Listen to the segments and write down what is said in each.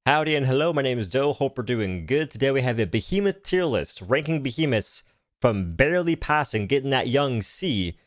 Howdy and hello, my name is Doe. Hope we're doing good. Today we have a behemoth tier list, ranking behemoths from barely passing, getting that young C,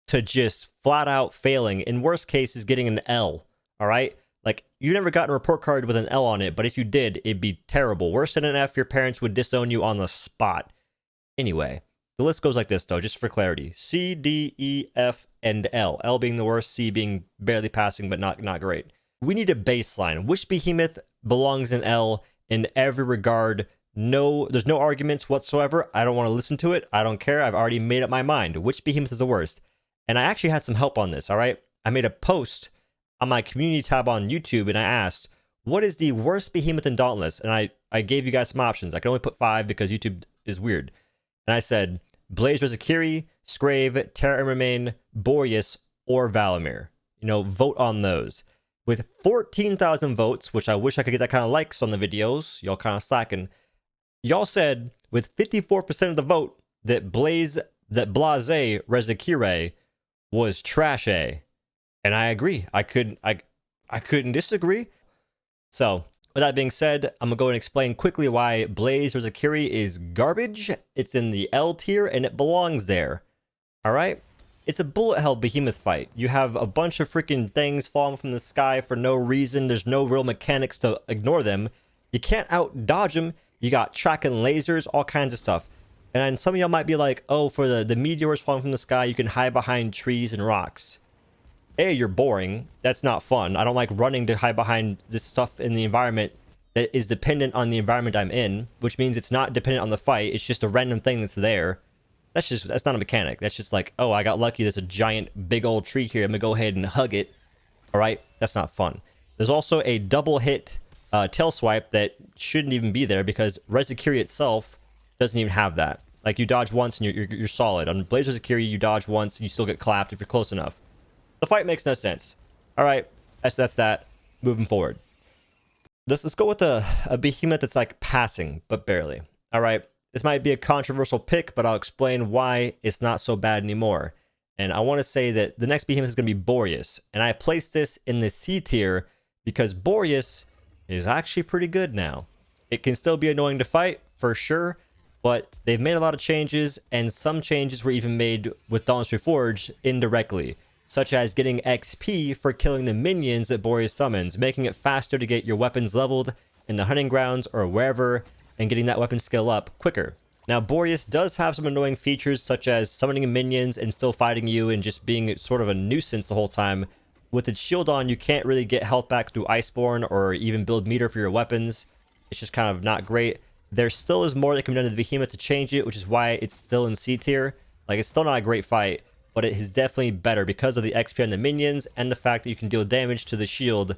to just flat out failing. In worst cases, getting an L. Alright? Like, you never got a report card with an L on it, but if you did, it'd be terrible. Worse than an F, your parents would disown you on the spot. Anyway, the list goes like this though, just for clarity. C, D, E, F, and L. L being the worst, C being barely passing, but not great. We need a baseline. Which behemoth belongs in L in every regard? No, there's no arguments whatsoever. I don't want to listen to it. I don't care. I've already made up my mind. Which behemoth is the worst? And I actually had some help on this, all right? I made a post on my community tab on YouTube, and I asked, what is the worst behemoth in Dauntless? And I gave you guys some options. I can only put 5 because YouTube is weird. And I said, Blaze Rezakiri, Skraev, Terra Embermane, Boreus, or Valomyr. You know, vote on those. With 14,000 votes, which I wish I could get that kind of likes on the videos, y'all kind of slacking. Y'all said with 54% of the vote that Blase Rezakiri was trash A. And I agree. I couldn't disagree. So, with that being said, I'm going to go and explain quickly why Blaze Rezakiri is garbage. It's in the L tier and it belongs there. Alright? It's a bullet hell behemoth fight. You have a bunch of freaking things falling from the sky for no reason. There's no real mechanics to ignore them. You can't out dodge them. You got tracking lasers, all kinds of stuff. And some of y'all might be like, oh, for the meteors falling from the sky, you can hide behind trees and rocks. A, you're boring. That's not fun. I don't like running to hide behind this stuff in the environment that is dependent on the environment I'm in, which means it's not dependent on the fight. It's just a random thing that's there. That's not a mechanic. That's just like, oh, I got lucky. There's a giant big old tree here. I'm gonna go ahead and hug it. All right, that's not fun. There's also a double hit tail swipe that shouldn't even be there because Rezakiri itself doesn't even have that. Like, you dodge once and you're solid. On Blaze Rezakiri, you dodge once and you still get clapped if you're close enough. The fight makes no sense. All right, that's that. Moving forward. Let's go with a behemoth that's like passing, but barely. All right. This might be a controversial pick, but I'll explain why it's not so bad anymore. And I want to say that the next behemoth is going to be Boreus. And I placed this in the C tier because Boreus is actually pretty good now. It can still be annoying to fight, for sure, but they've made a lot of changes, and some changes were even made with Dauntless Reforged indirectly, such as getting XP for killing the minions that Boreus summons, making it faster to get your weapons leveled in the hunting grounds or wherever, and getting that weapon skill up quicker. Now, Boreus does have some annoying features, such as summoning minions and still fighting you and just being sort of a nuisance the whole time. With its shield on, you can't really get health back through Iceborne or even build meter for your weapons. It's just kind of not great. There still is more that can be done to the Behemoth to change it, which is why it's still in C tier. Like, it's still not a great fight, but it is definitely better because of the XP on the minions and the fact that you can deal damage to the shield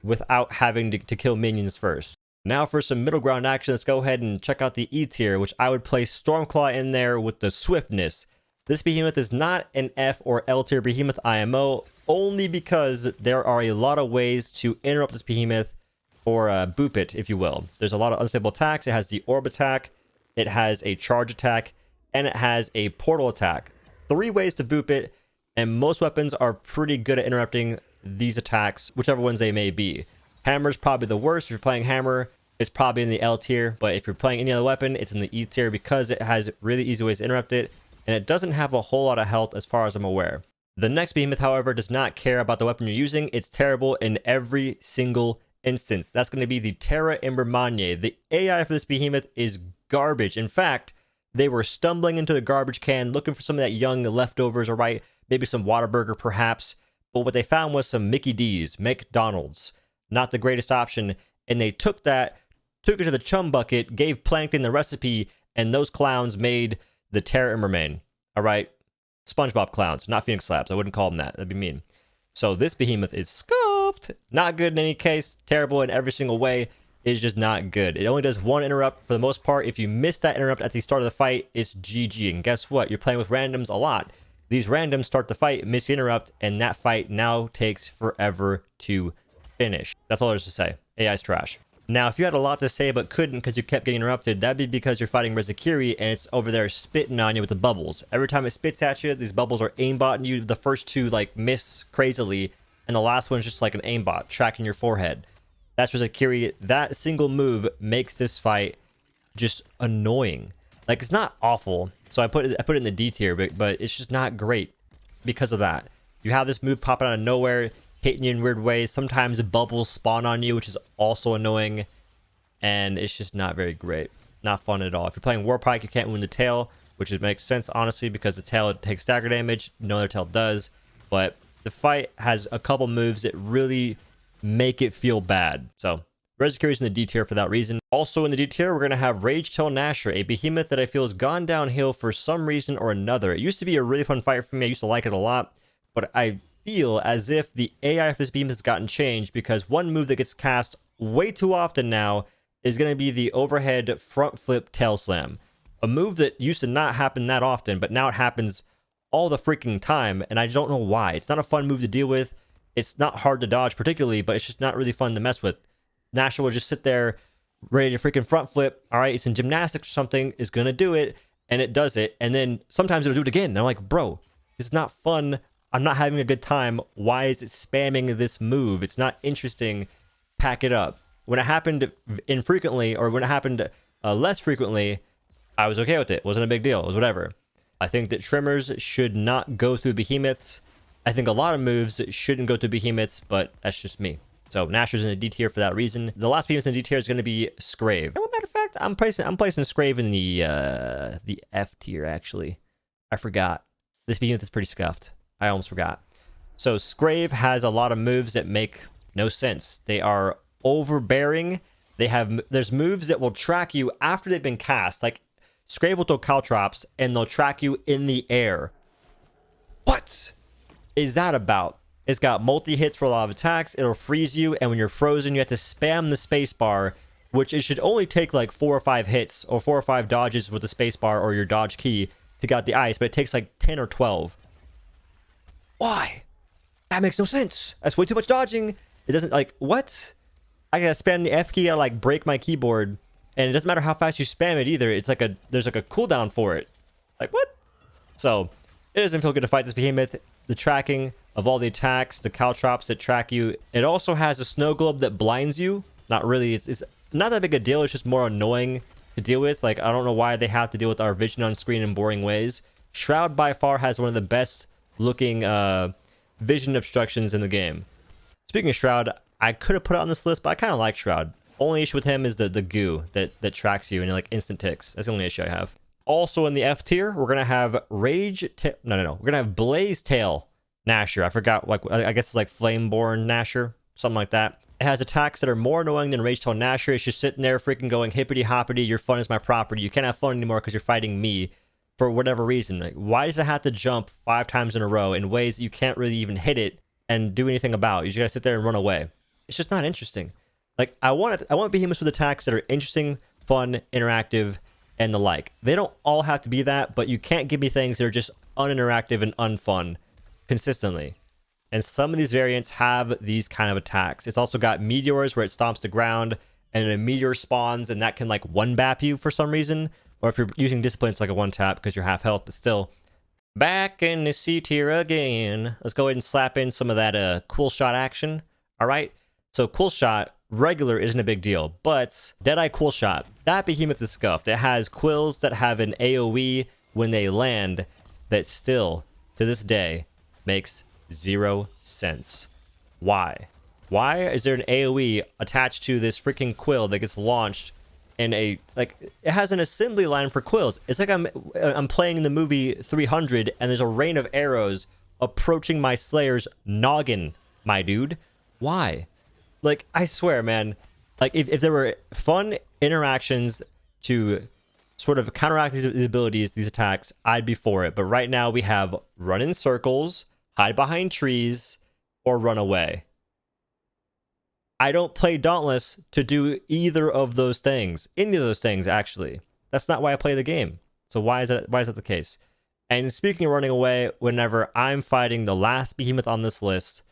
without having to kill minions first. Now for some middle ground action, let's go ahead and check out the E tier, which I would place Stormclaw in there with the swiftness. This behemoth is not an F or L tier behemoth IMO, only because there are a lot of ways to interrupt this behemoth or boop it, if you will. There's a lot of unstable attacks. It has the orb attack, it has a charge attack, and it has a portal attack. 3 ways to boop it, and most weapons are pretty good at interrupting these attacks, whichever ones they may be. Hammer's probably the worst. If you're playing Hammer, it's probably in the L tier, but if you're playing any other weapon, it's in the E tier because it has really easy ways to interrupt it, and it doesn't have a whole lot of health as far as I'm aware. The next behemoth, however, does not care about the weapon you're using. It's terrible in every single instance. That's going to be the Terra Embermane. The AI for this behemoth is garbage. In fact, they were stumbling into the garbage can looking for some of that young leftovers, alright? Maybe some Whataburger perhaps, but what they found was some Mickey D's, McDonald's. Not the greatest option, and they took it to the chum bucket, gave Plankton the recipe, and those clowns made the Terra Embermane. Alright? SpongeBob clowns, not Phoenix Slabs. I wouldn't call them that. That'd be mean. So this behemoth is scuffed. Not good in any case. Terrible in every single way. It's just not good. It only does 1 interrupt for the most part. If you miss that interrupt at the start of the fight, it's GG. And guess what? You're playing with randoms a lot. These randoms start the fight, miss the interrupt, and that fight now takes forever to finish. That's all there is to say. AI's trash. Now, if you had a lot to say but couldn't because you kept getting interrupted, that'd be because you're fighting Rezakiri and it's over there spitting on you with the bubbles. Every time it spits at you, these bubbles are aimbotting you. The first 2 like miss crazily, and the last one's just like an aimbot tracking your forehead. That's Rezakiri. That single move makes this fight just annoying. Like, it's not awful, so I put it in the D tier, but it's just not great because of that. You have this move popping out of nowhere, hitting you in weird ways. Sometimes bubbles spawn on you, which is also annoying, and it's just not very great. Not fun at all. If you're playing Warpike, you can't win the tail, which makes sense, honestly, because the tail takes stagger damage. No other tail does, but the fight has a couple moves that really make it feel bad. So Rezakiri's in the D tier for that reason. Also in the D tier, we're going to have Ragetail Gnasher, a behemoth that I feel has gone downhill for some reason or another. It used to be a really fun fight for me. I used to like it a lot, but I feel as if the AI for this behemoth has gotten changed, because one move that gets cast way too often now is going to be the overhead front flip tail slam. A move that used to not happen that often, but now it happens all the freaking time, and I don't know why. It's not a fun move to deal with. It's not hard to dodge particularly, but it's just not really fun to mess with. Gnasher will just sit there ready to freaking front flip. All right, it's in gymnastics or something, is going to do it, and it does it. And then sometimes it'll do it again. And I'm like, bro, it's not fun. I'm not having a good time. Why is it spamming this move? It's not interesting. Pack it up. When it happened infrequently, or when it happened less frequently, I was okay with it. It wasn't a big deal. It was whatever. I think that trimmers should not go through behemoths. I think a lot of moves shouldn't go through behemoths, but that's just me. So Gnasher's in the D tier for that reason. The last behemoth in the D tier is going to be Skraev. As a matter of fact, I'm placing Skraev in the F tier, actually. I forgot. This behemoth is pretty scuffed. I almost forgot. So Skraev has a lot of moves that make no sense. They are overbearing. There's moves that will track you after they've been cast. Like, Skraev will throw caltrops and they'll track you in the air. What is that about? It's got multi-hits for a lot of attacks. It'll freeze you, and when you're frozen, you have to spam the spacebar, which it should only take like 4 or 5 hits or 4 or 5 dodges with the spacebar or your dodge key to get out the ice, but it takes like 10 or 12. Why? That makes no sense. That's way too much dodging. It doesn't, like, what? I gotta spam the F key, I like break my keyboard, and it doesn't matter how fast you spam it either. It's like there's like a cooldown for it. Like, what? So it doesn't feel good to fight this behemoth. The tracking of all the attacks, the caltrops that track you. It also has a snow globe that blinds you. Not really. It's not that big a deal. It's just more annoying to deal with. Like, I don't know why they have to deal with our vision on screen in boring ways. Shroud by far has one of the best looking vision obstructions in the game. Speaking of Shroud, I could have put it on this list, but I kind of like Shroud. Only issue with him is the goo that tracks you and like instant ticks. That's the only issue I have. Also in the F tier, we're gonna have We're gonna have Blaze Tail Gnasher. I forgot, like, I guess it's like Flameborn Gnasher, something like that. It has attacks that are more annoying than Ragetail Gnasher. It's just sitting there freaking going hippity hoppity. Your fun is my property. You can't have fun anymore because you're fighting me for whatever reason. Like, why does it have to jump 5 times in a row in ways that you can't really even hit it and do anything about? You just gotta sit there and run away. It's just not interesting. Like, I want behemoths with attacks that are interesting, fun, interactive, and the like. They don't all have to be that, but you can't give me things that are just uninteractive and unfun consistently. And some of these variants have these kind of attacks. It's also got meteors where it stomps the ground and a meteor spawns, and that can like one-bap you for some reason. Or if you're using discipline, it's like a one-tap because you're half health, but still. Back in the C tier again. Let's go ahead and slap in some of that Quillshot action. All right. So Quillshot regular isn't a big deal, but Deadeye Quillshot, that behemoth is scuffed. It has quills that have an AoE when they land that still, to this day, makes 0 sense. Why? Why is there an AoE attached to this freaking quill that gets launched in a, like, it has an assembly line for quills. It's like I'm playing in the movie 300 and there's a rain of arrows approaching my Slayer's noggin, my dude. Why? Like, I swear, man, like, if there were fun interactions to sort of counteract these abilities, these attacks, I'd be for it. But right now we have run in circles, hide behind trees, or run away. I don't play Dauntless to do either of those things. Any of those things, actually. That's not why I play the game. So why is that the case? And speaking of running away, whenever I'm fighting the last behemoth on this list,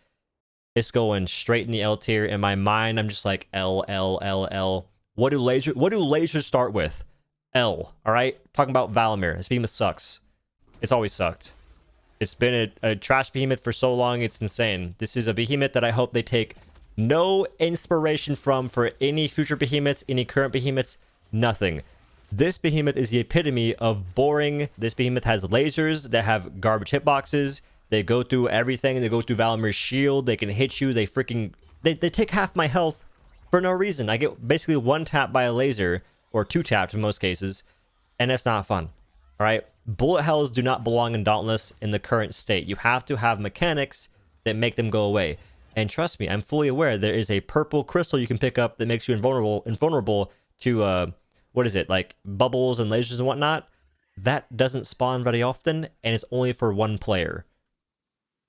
it's going straight in the L tier. In my mind, I'm just like L, L, L, L. What do lasers start with? L. All right? Talking about Valomyr. This behemoth sucks. It's always sucked. It's been a trash behemoth for so long, it's insane. This is a behemoth that I hope they take No inspiration for any future behemoths, any current behemoths, nothing. This behemoth is the epitome of boring. This behemoth has lasers that have garbage hitboxes. They go through everything. They go through Valomyr's shield. They can hit you. They take half my health for no reason. I get basically one tap by a laser, or two tapped in most cases, and that's not fun. All right? Bullet hells do not belong in Dauntless in the current state. You have to have mechanics that make them go away. And trust me, I'm fully aware there is a purple crystal you can pick up that makes you invulnerable to what is it, like bubbles and lasers and whatnot. That doesn't spawn very often, and it's only for one player.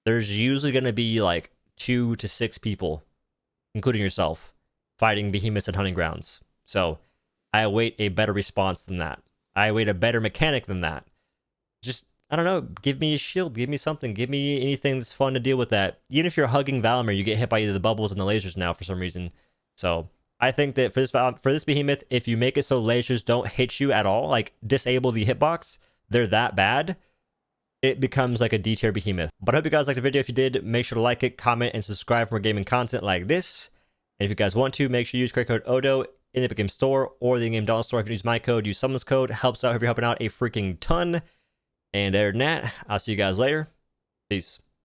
There's usually going to be like 2 to 6 people, including yourself, fighting behemoths and hunting grounds. So I await a better response than that. I await a better mechanic than that. Just, I don't know, give me a shield, give me something, give me anything that's fun to deal with that. Even if you're hugging Valomyr, you get hit by either the bubbles and the lasers now for some reason. So I think that for this behemoth, if you make it so lasers don't hit you at all, like disable the hitbox, they're that bad, it becomes like a D tier behemoth. But I hope you guys liked the video. If you did, make sure to like it, comment, and subscribe for more gaming content like this. And if you guys want to, make sure you use code OhDough in the Epic Games Store or the in-game Dauntless Store. If you use my code, use someone's code. Helps out if you're helping out a freaking ton. And other than that, I'll see you guys later. Peace.